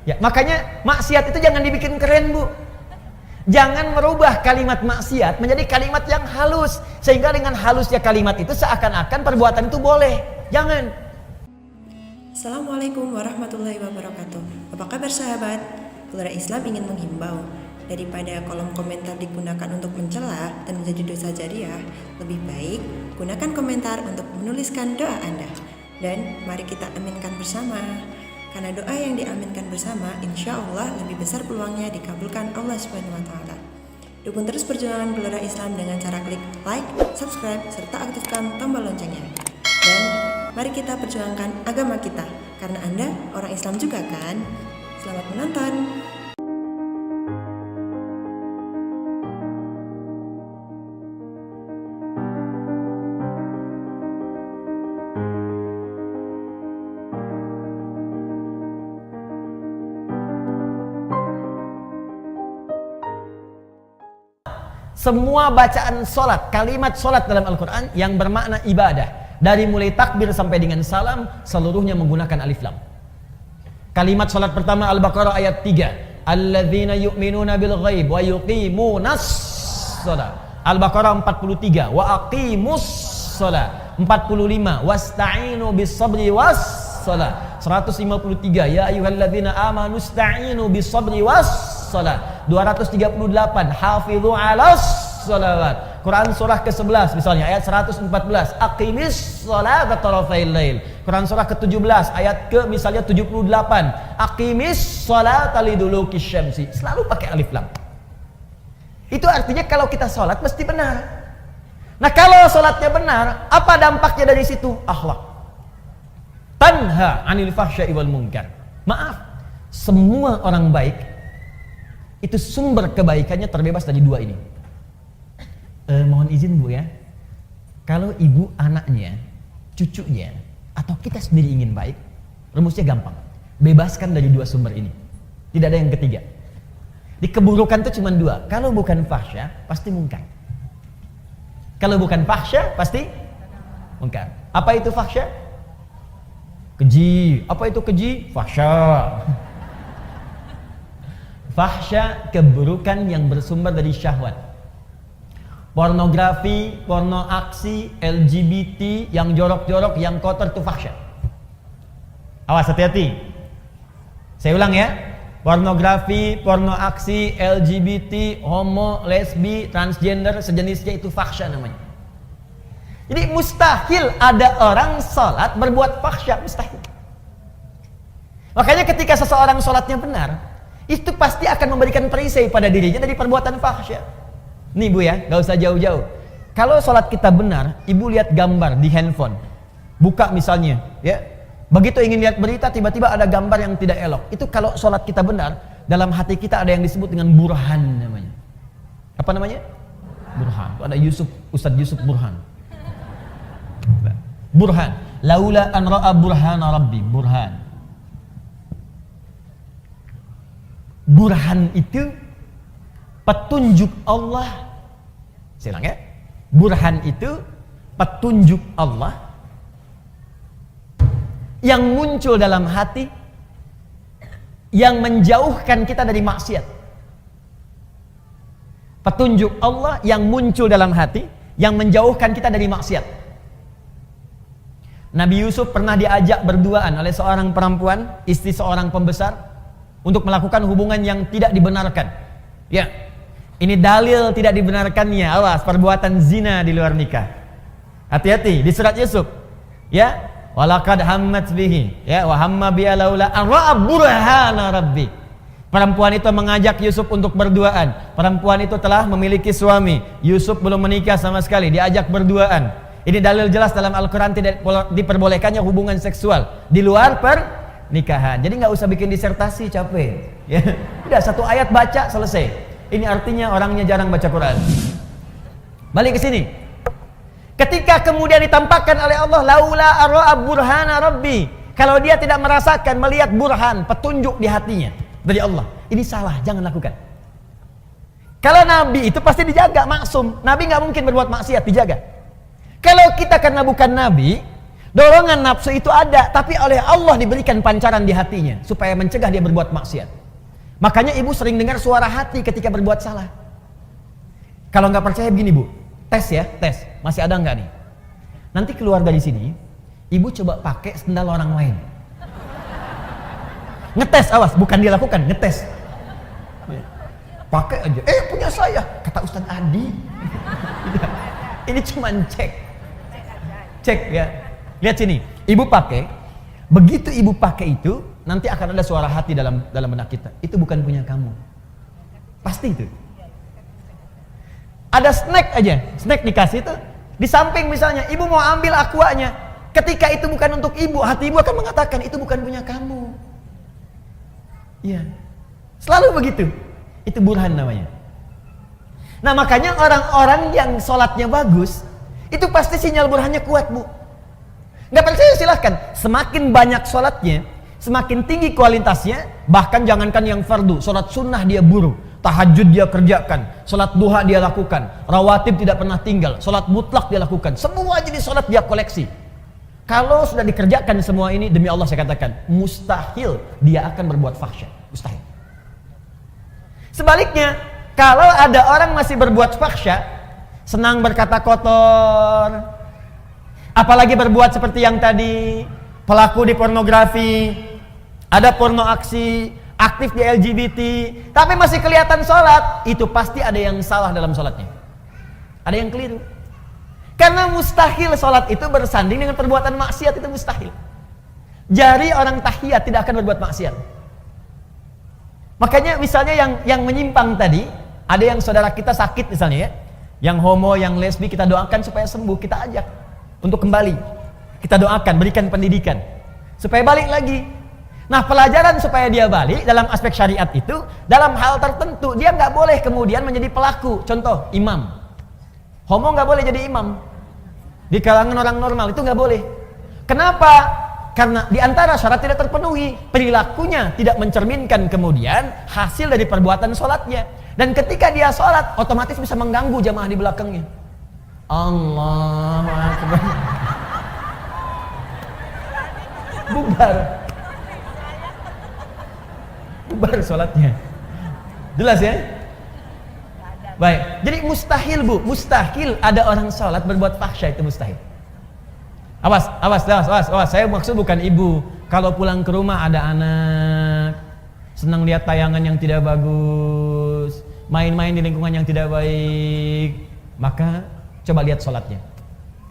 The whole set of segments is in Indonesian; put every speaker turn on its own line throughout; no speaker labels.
Ya, makanya maksiat itu jangan dibikin keren, Bu. Jangan merubah kalimat maksiat menjadi kalimat yang halus, sehingga dengan halusnya kalimat itu seakan-akan perbuatan itu boleh. Jangan.
Assalamualaikum warahmatullahi wabarakatuh. Apa kabar sahabat? Gelora Islam ingin menghimbau, daripada kolom komentar digunakan untuk mencela dan menjadi dosa jariah, lebih baik gunakan komentar untuk menuliskan doa Anda. Dan mari kita aminkan bersama. Karena doa yang diaminkan bersama, insya Allah lebih besar peluangnya dikabulkan Allah Subhanahu wa Ta'ala. Dukung terus perjuangan Gelora Islam dengan cara klik like, subscribe, serta aktifkan tombol loncengnya. Dan mari kita perjuangkan agama kita, karena Anda orang Islam juga kan? Selamat menonton!
Semua bacaan solat, kalimat solat dalam Al-Quran yang bermakna ibadah, dari mulai takbir sampai dengan salam, seluruhnya menggunakan alif lam. Kalimat solat pertama Al-Baqarah ayat 3, alladzina yu'minuna bil ghaib wa yuqimunas shalah. Al-Baqarah 43, wa aqimus shalah. 45, wasta'inu bis sabri was shalah. 153, ya ayyuhalladzina amanu ista'inu bis sabri was shalah. 238, hafizu 'alas shalawat. Quran surah ke-11 misalnya ayat 114, aqimis sholata tarafail lail. Quran surah ke-17 ayat ke misalnya 78, aqimis sholata liduluki syamsi. Selalu pakai alif lam. Itu artinya kalau kita sholat mesti benar. Nah, kalau sholatnya benar, apa dampaknya dari situ? Akhlak. Tanha 'anil fahsya'i wal munkar. Maaf, semua orang baik itu sumber kebaikannya terbebas dari dua ini. Mohon izin Bu ya, kalau ibu anaknya, cucunya, atau kita sendiri ingin baik, rumusnya gampang. Bebaskan dari dua sumber ini. Tidak ada yang ketiga. Di keburukan itu cuma dua. Kalau bukan fahsya, pasti munkar. Kalau bukan fahsya, pasti munkar. Apa itu fahsya? Keji. Apa itu keji? Fahsya. Fahsya, keburukan yang bersumber dari syahwat. Pornografi, porno aksi, LGBT, yang jorok-jorok, yang kotor itu fahsya. Awas, hati-hati. Saya ulang ya. Pornografi, porno aksi, LGBT, homo, lesbi, transgender, sejenisnya itu fahsya namanya. Jadi mustahil ada orang sholat berbuat fahsya, mustahil. Makanya ketika seseorang sholatnya benar, itu pasti akan memberikan perisai pada dirinya dari perbuatan fahsya. Nih Bu ya, gak usah jauh-jauh. Kalau sholat kita benar, ibu lihat gambar di handphone, buka misalnya, ya. Begitu ingin lihat berita, tiba-tiba ada gambar yang tidak elok. Itu kalau sholat kita benar, dalam hati kita ada yang disebut dengan burhan namanya. Apa namanya? Burhan. Ada Ustadz Yusuf Burhan. Burhan. Laula an ra'a burhana rabbi. Burhan. Burhan itu petunjuk Allah. Saya ulang ya. Burhan itu petunjuk Allah yang muncul dalam hati, yang menjauhkan kita dari maksiat. Petunjuk Allah yang muncul dalam hati, yang menjauhkan kita dari maksiat. Nabi Yusuf pernah diajak berduaan oleh seorang perempuan, istri seorang pembesar, untuk melakukan hubungan yang tidak dibenarkan. Ya, ini dalil tidak dibenarkannya. Awas, perbuatan zina di luar nikah. Hati-hati di surat Yusuf. Ya, walaqad hammat bihi, ya, wa hamma bi laula an ra'a burhana rabbi. Perempuan itu mengajak Yusuf untuk berduaan. Perempuan itu telah memiliki suami. Yusuf belum menikah sama sekali, diajak berduaan. Ini dalil jelas dalam Al-Quran tidak diperbolehkannya hubungan seksual di luar pernikahan. Jadi nggak usah bikin disertasi, capek. Ya, udah satu ayat baca selesai. Ini artinya orangnya jarang baca Quran. Balik ke sini. Ketika kemudian ditampakkan oleh Allah, laula ara'a burhana rabbi. Kalau dia tidak merasakan, melihat burhan, petunjuk di hatinya dari Allah, ini salah, jangan lakukan. Kalau Nabi itu pasti dijaga, maksum. Nabi nggak mungkin berbuat maksiat, dijaga. Kalau kita karena bukan Nabi, Dorongan nafsu itu ada, tapi oleh Allah diberikan pancaran di hatinya supaya mencegah dia berbuat maksiat. Makanya ibu sering dengar suara hati ketika berbuat salah. Kalau nggak percaya begini bu, tes ya, tes. Masih ada nggak nih? Nanti keluar dari sini, ibu coba pakai sendal orang lain. Ngetes, awas, bukan dia lakukan, ngetes. Pakai aja, punya saya, kata Ustadz Adi. Ini cuma cek ya. Lihat sini, ibu pakai, begitu ibu pakai itu, nanti akan ada suara hati dalam benak kita. Itu bukan punya kamu. Pasti itu. Ada snack aja, snack dikasih itu, di samping misalnya, ibu mau ambil aquanya. Ketika itu bukan untuk ibu, hati ibu akan mengatakan, itu bukan punya kamu. Iya, selalu begitu. Itu burhan namanya. Nah makanya orang-orang yang sholatnya bagus, itu pasti sinyal burhannya kuat bu. Nggak percaya silahkan. Semakin banyak sholatnya, semakin tinggi kualitasnya. Bahkan jangankan yang fardu, sholat sunnah dia buru, tahajud dia kerjakan, sholat duha dia lakukan, rawatib tidak pernah tinggal, sholat mutlak dia lakukan, semua jenis sholat dia koleksi. Kalau sudah dikerjakan semua ini, demi Allah saya katakan, mustahil dia akan berbuat fahsyat, mustahil. Sebaliknya, kalau ada orang masih berbuat fahsyat, senang berkata kotor, apalagi berbuat seperti yang tadi, pelaku di pornografi, ada porno aksi, aktif di LGBT, tapi masih kelihatan sholat, itu pasti ada yang salah dalam sholatnya. Ada yang keliru. Karena mustahil sholat itu bersanding dengan perbuatan maksiat, itu mustahil. Jari orang tahiyat tidak akan berbuat maksiat. Makanya misalnya yang menyimpang tadi, ada yang saudara kita sakit misalnya ya, yang homo, yang lesbi, kita doakan supaya sembuh, kita ajak untuk kembali, kita doakan, berikan pendidikan supaya balik lagi. Nah pelajaran supaya dia balik dalam aspek syariat itu, dalam hal tertentu dia nggak boleh kemudian menjadi pelaku. Contoh, imam homo nggak boleh jadi imam di kalangan orang normal, itu nggak boleh. Kenapa? Karena diantara syarat tidak terpenuhi, perilakunya tidak mencerminkan kemudian hasil dari perbuatan sholatnya, dan ketika dia sholat otomatis bisa mengganggu jamaah di belakangnya. Allahu Akbar. Bubar sholatnya. Jelas ya? Baik, jadi mustahil bu, mustahil ada orang sholat berbuat fahsyah, itu mustahil. Awas. Saya maksud bukan ibu. Kalau pulang ke rumah ada anak, senang lihat tayangan yang tidak bagus, main-main di lingkungan yang tidak baik, maka coba lihat sholatnya.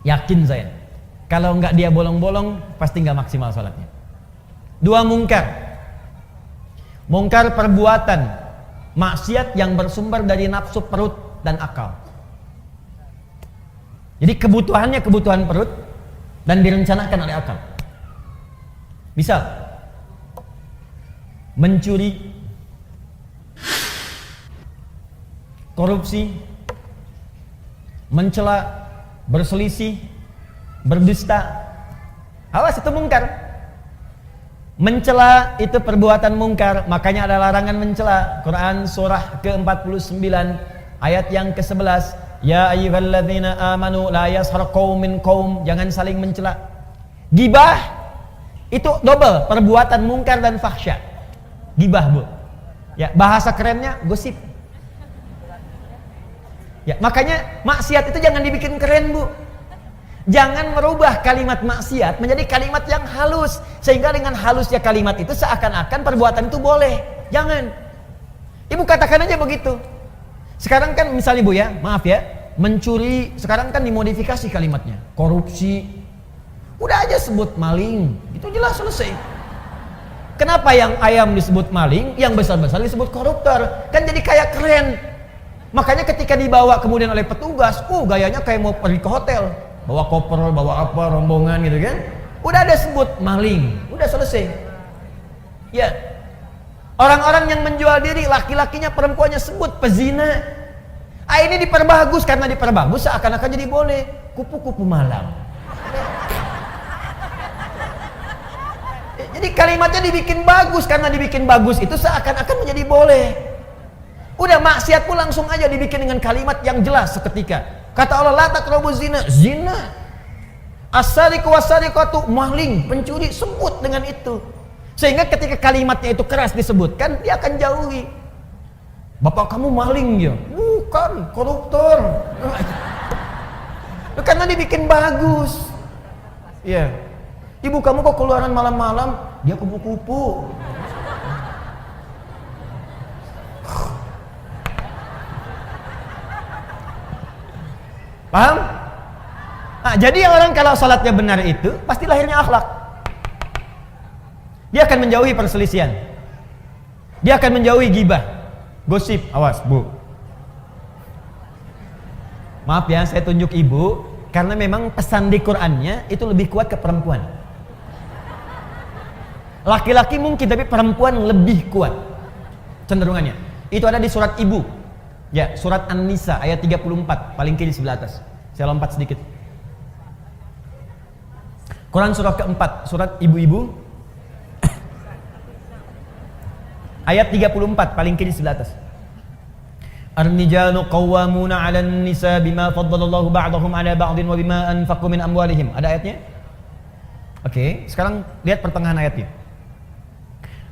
Yakin saya, kalau nggak dia bolong-bolong, pasti nggak maksimal sholatnya. Dua, mungkar perbuatan maksiat yang bersumber dari nafsu perut dan akal. Jadi kebutuhannya kebutuhan perut dan direncanakan oleh akal. Misal mencuri, korupsi, mencela, berselisih, berdusta. Awas, itu mungkar. Mencela itu perbuatan mungkar, makanya ada larangan mencela. Quran surah ke-49 ayat yang ke-11, ya ayyuhalladzina amanu la yashar qaumin qaum, jangan saling mencela. Gibah itu double, perbuatan mungkar dan fahsya. Gibah bu, ya bahasa kerennya gosip. Ya makanya maksiat itu jangan dibikin keren bu. Jangan merubah kalimat maksiat menjadi kalimat yang halus, sehingga dengan halusnya kalimat itu seakan-akan perbuatan itu boleh. Jangan. Ibu katakan aja begitu. Sekarang kan misalnya bu ya, maaf ya, mencuri sekarang kan dimodifikasi kalimatnya. Korupsi, udah aja sebut maling, itu jelas selesai. Kenapa yang ayam disebut maling, yang besar-besar disebut koruptor? Kan jadi kayak keren. Makanya ketika dibawa kemudian oleh petugas, gayanya kayak mau pergi ke hotel, bawa koper, bawa apa, rombongan gitu kan. Udah ada sebut maling, udah selesai. Ya, orang-orang yang menjual diri, laki-lakinya, perempuannya sebut pezina. Ini diperbagus, karena diperbagus seakan-akan jadi boleh. Kupu-kupu malam. Jadi kalimatnya dibikin bagus, karena dibikin bagus itu seakan-akan menjadi boleh. Udah maksiat pun langsung aja dibikin dengan kalimat yang jelas seketika. Kata Allah, la taqrabuz zina, zina. As-sariqu was-sariqatu, maling, pencuri, sebut dengan itu. Sehingga ketika kalimatnya itu keras disebutkan, dia akan jauhi. Bapak kamu maling ya? Bukan, koruptor. Karena dibikin bagus. Ya. Ibu kamu kok keluaran malam-malam? Dia kupu-kupu. Paham? Nah, jadi orang kalau salatnya benar itu pasti lahirnya akhlak. Dia akan menjauhi perselisihan. Dia akan menjauhi gibah, gosip. Awas, Bu. Maaf ya, saya tunjuk ibu karena memang pesan di Qur'annya itu lebih kuat ke perempuan. Laki-laki mungkin, tapi perempuan lebih kuat cenderungannya. Itu ada di surat ibu. Ya, surat An-Nisa ayat 34, paling kiri sebelah atas. Saya lompat sedikit. Quran surah keempat, surat ibu-ibu ayat 34, paling kiri sebelah atas. Ar-rijalu qawwamuna 'alan nisa bima faddalallahu ba'dahum 'ala ba'din wa bima anfaqu min amwalihim. Ada ayatnya? Oke, sekarang lihat pertengahan ayatnya.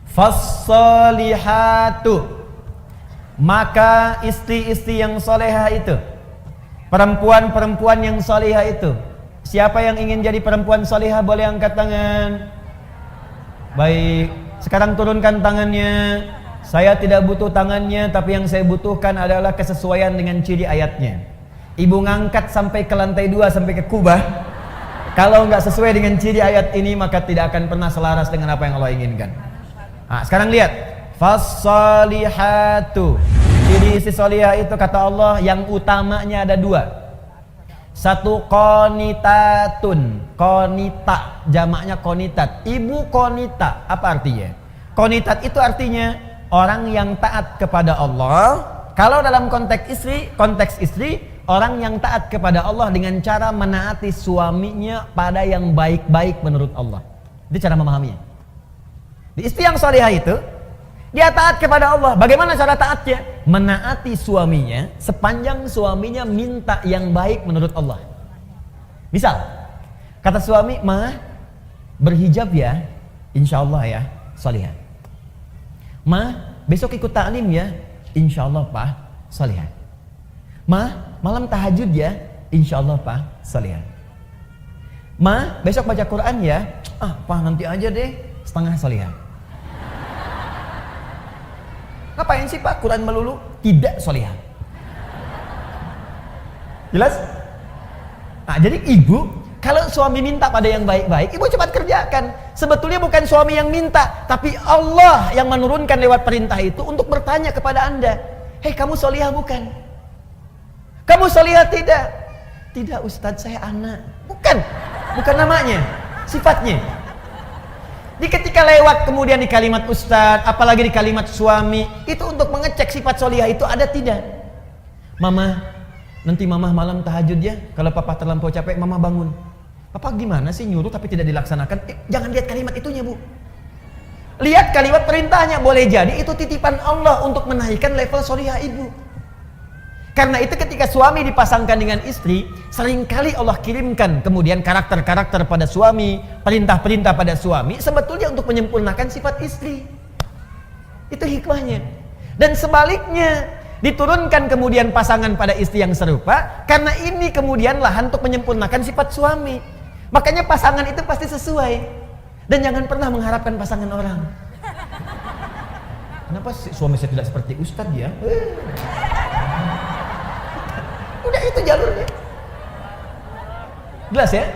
Fas-salihatu, maka istri-istri yang salehah itu, perempuan-perempuan yang salehah itu. Siapa yang ingin jadi perempuan salihah boleh angkat tangan. Baik, sekarang turunkan tangannya. Saya tidak butuh tangannya, tapi yang saya butuhkan adalah kesesuaian dengan ciri ayatnya. Ibu ngangkat sampai ke lantai 2, sampai ke kubah. Kalau nggak sesuai dengan ciri ayat ini, maka tidak akan pernah selaras dengan apa yang Allah inginkan. Nah, sekarang lihat. Fas-salihatu, ciri istri salihah itu kata Allah yang utamanya ada 2. Satu, qanitatun. Qanita, jamaknya qanitat. Ibu qanita, apa artinya? Qanitat itu artinya orang yang taat kepada Allah. Kalau dalam konteks istri, orang yang taat kepada Allah dengan cara menaati suaminya pada yang baik-baik menurut Allah. Itu cara memahaminya. Di istri yang salihah itu, dia taat kepada Allah. Bagaimana cara taatnya? Menaati suaminya sepanjang suaminya minta yang baik menurut Allah. Misal, kata suami, "Ma, berhijab ya, insya Allah ya, salihah. Ma, besok ikut ta'lim ya, insya Allah Pak, salihah. Ma, malam tahajud ya, insya Allah Pak, salihah. Ma, besok baca Quran ya, Pak nanti aja deh, setengah salihah." Ngapain sih Pak Quran melulu? Tidak solihah. Jelas? Nah, jadi ibu, kalau suami minta pada yang baik-baik, ibu cepat kerjakan. Sebetulnya bukan suami yang minta, tapi Allah yang menurunkan lewat perintah itu untuk bertanya kepada Anda. Hei, kamu solihah bukan? Kamu solihah tidak? Tidak Ustadz, saya anak. Bukan namanya, sifatnya. Di ketika lewat kemudian di kalimat ustadz, apalagi di kalimat suami, itu untuk mengecek sifat solihah itu ada tidak. Mama, nanti mama malam tahajud ya. Kalau papa terlampau capek, mama bangun. Papa gimana sih nyuruh tapi tidak dilaksanakan? Jangan lihat kalimat itunya bu. Lihat kalimat perintahnya. Boleh jadi itu titipan Allah untuk menaikkan level solihah ibu. Karena itu ketika suami dipasangkan dengan istri, seringkali Allah kirimkan kemudian karakter-karakter pada suami, perintah-perintah pada suami, sebetulnya untuk menyempurnakan sifat istri. Itu hikmahnya. Dan sebaliknya, diturunkan kemudian pasangan pada istri yang serupa, karena ini kemudian lahan untuk menyempurnakan sifat suami. Makanya pasangan itu pasti sesuai. Dan jangan pernah mengharapkan pasangan orang. Kenapa suami saya tidak seperti ustadz ya? Udah itu jalurnya. Jelas ya?